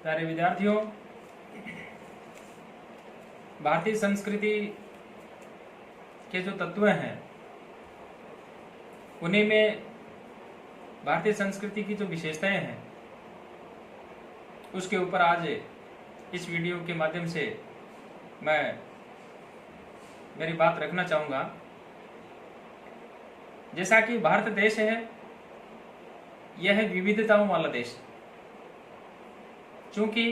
प्यारे विद्यार्थियों, भारतीय संस्कृति के जो तत्व हैं उन्हीं में भारतीय संस्कृति की जो विशेषताएं हैं उसके ऊपर आज इस वीडियो के माध्यम से मैं मेरी बात रखना चाहूँगा। जैसा कि भारत देश है, यह है विविधताओं वाला देश। क्योंकि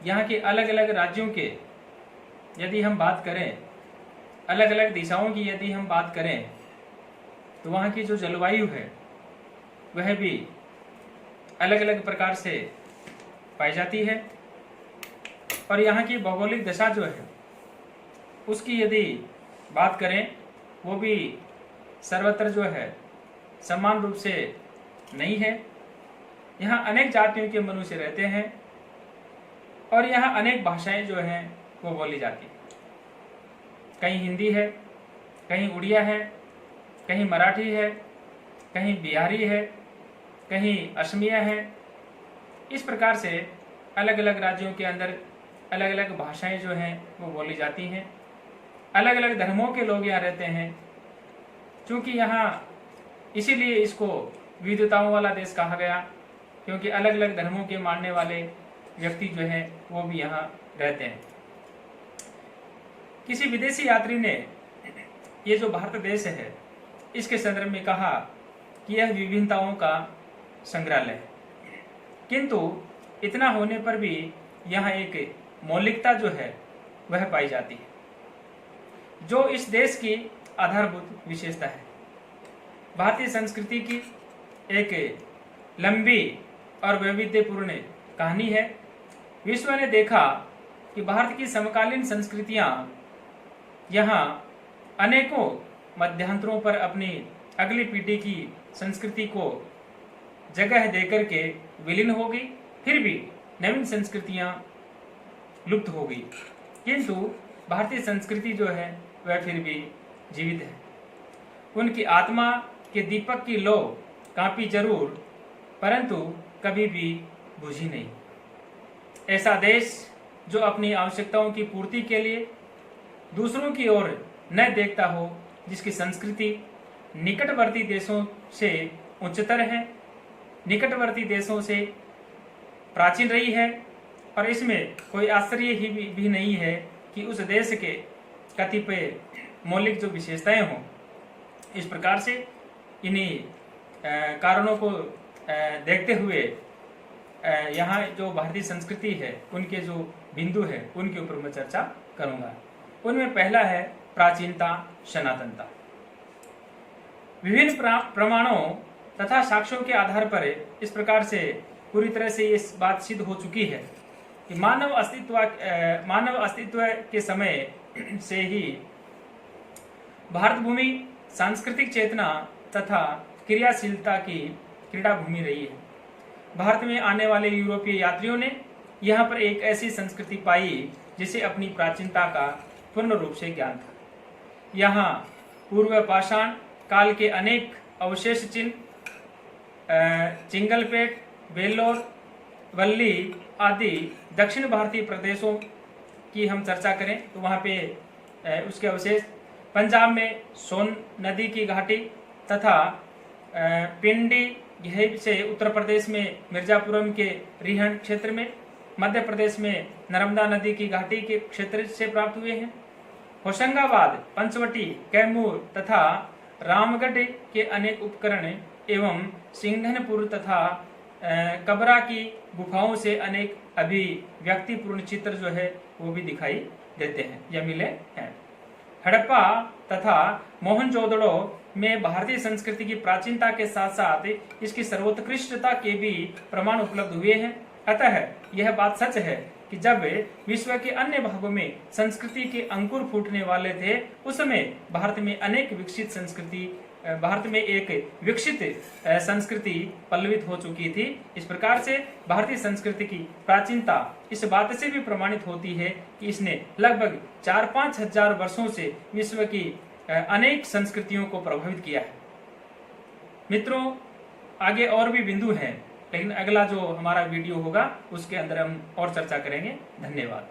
यहाँ के अलग अलग राज्यों के यदि हम बात करें, अलग अलग दिशाओं की यदि हम बात करें, तो वहाँ की जो जलवायु है वह भी अलग अलग प्रकार से पाई जाती है। और यहाँ की भौगोलिक दशा जो है उसकी यदि बात करें, वो भी सर्वत्र जो है समान रूप से नहीं है। यहाँ अनेक जातियों के मनुष्य रहते हैं और यहाँ अनेक भाषाएं जो हैं वो बोली जाती हैं। कहीं हिंदी है, कहीं उड़िया है, कहीं मराठी है, कहीं बिहारी है, कहीं असमिया है। इस प्रकार से अलग अलग राज्यों के अंदर अलग अलग भाषाएं जो हैं वो बोली जाती हैं। अलग अलग धर्मों के लोग यहाँ रहते हैं। क्योंकि यहाँ इसीलिए इसको विविधताओं वाला देश कहा गया, क्योंकि अलग अलग धर्मों के मानने वाले व्यक्ति जो हैं वो भी यहाँ रहते हैं। किसी विदेशी यात्री ने ये जो भारत देश है इसके संदर्भ में कहा कि यह विभिन्नताओं का संग्रहालय है, किंतु इतना होने पर भी यहाँ एक मौलिकता जो है वह पाई जाती है, जो इस देश की आधारभूत विशेषता है। भारतीय संस्कृति की एक लंबी और वैविध्यपूर्ण कहानी है। विश्व ने देखा कि भारत की समकालीन संस्कृतियां यहाँ अनेकों मध्यांतरों पर अपनी अगली पीढ़ी की संस्कृति को जगह देकर के विलीन हो गई, फिर भी नवीन संस्कृतियां लुप्त हो गई, किंतु भारतीय संस्कृति जो है वह फिर भी जीवित है। उनकी आत्मा के दीपक की लौ कांपी जरूर, परंतु कभी भी बुझी नहीं। ऐसा देश जो अपनी आवश्यकताओं की पूर्ति के लिए दूसरों की ओर न देखता हो, जिसकी संस्कृति निकटवर्ती देशों से उच्चतर है, निकटवर्ती देशों से प्राचीन रही है, और इसमें कोई आश्चर्य ही भी नहीं है कि उस देश के कतिपय मौलिक जो विशेषताएं हों। इस प्रकार से इन्हीं कारणों को देखते हुए यहाँ जो भारतीय संस्कृति है उनके जो बिंदु है उनके ऊपर मैं चर्चा करूंगा। उनमें पहला है प्राचीनता, सनातनता। विभिन्न प्रमाणों तथा साक्ष्यों के आधार पर इस प्रकार से पूरी तरह से ये बात सिद्ध हो चुकी है कि मानव अस्तित्व के समय से ही भारत भूमि सांस्कृतिक चेतना तथा क्रियाशीलता की क्रीड़ा भूमि रही है। भारत में आने वाले यूरोपीय यात्रियों ने यहाँ पर एक ऐसी संस्कृति पाई जिसे अपनी प्राचीनता का पूर्ण रूप से ज्ञान था। यहाँ पूर्व पाषाण काल के अनेक अवशेष चिन्ह, चिंगलपेट, बेल्लोर, वल्ली आदि दक्षिण भारतीय प्रदेशों की हम चर्चा करें तो वहाँ पे उसके अवशेष, पंजाब में सोन नदी की घाटी तथा पिंडी घेब से उत्तर प्रदेश में मिर्जापुरम के रिहन क्षेत्र में, मध्य प्रदेश में नर्मदा नदी की घाटी के क्षेत्र से प्राप्त हुए हैं। होशंगाबाद, पंचवटी, कैमूर तथा रामगढ़ के अनेक उपकरण एवं सिंघनपुर तथा कबरा की गुफाओं से अनेक अभिव्यक्तिपूर्ण चित्र जो है वो भी दिखाई देते हैं या मिले हैं। हड़प्पा तथा मोहनजोदड़ो में भारतीय संस्कृति की प्राचीनता के साथ साथ इसकी सर्वोत्कृष्टता के भी प्रमाण उपलब्ध हुए हैं। अतः यह बात सच है कि जब विश्व के अन्य भागों में संस्कृति के अंकुर फूटने वाले थे, उस समय भारत में एक विकसित संस्कृति पल्लवित हो चुकी थी। इस प्रकार से भारतीय संस्कृति की प्राचीनता इस बात से भी प्रमाणित होती है कि इसने लगभग 4-5 हजार वर्षों से विश्व की अनेक संस्कृतियों को प्रभावित किया है। मित्रों, आगे और भी बिंदु हैं लेकिन अगला जो हमारा वीडियो होगा उसके अंदर हम और चर्चा करेंगे। धन्यवाद।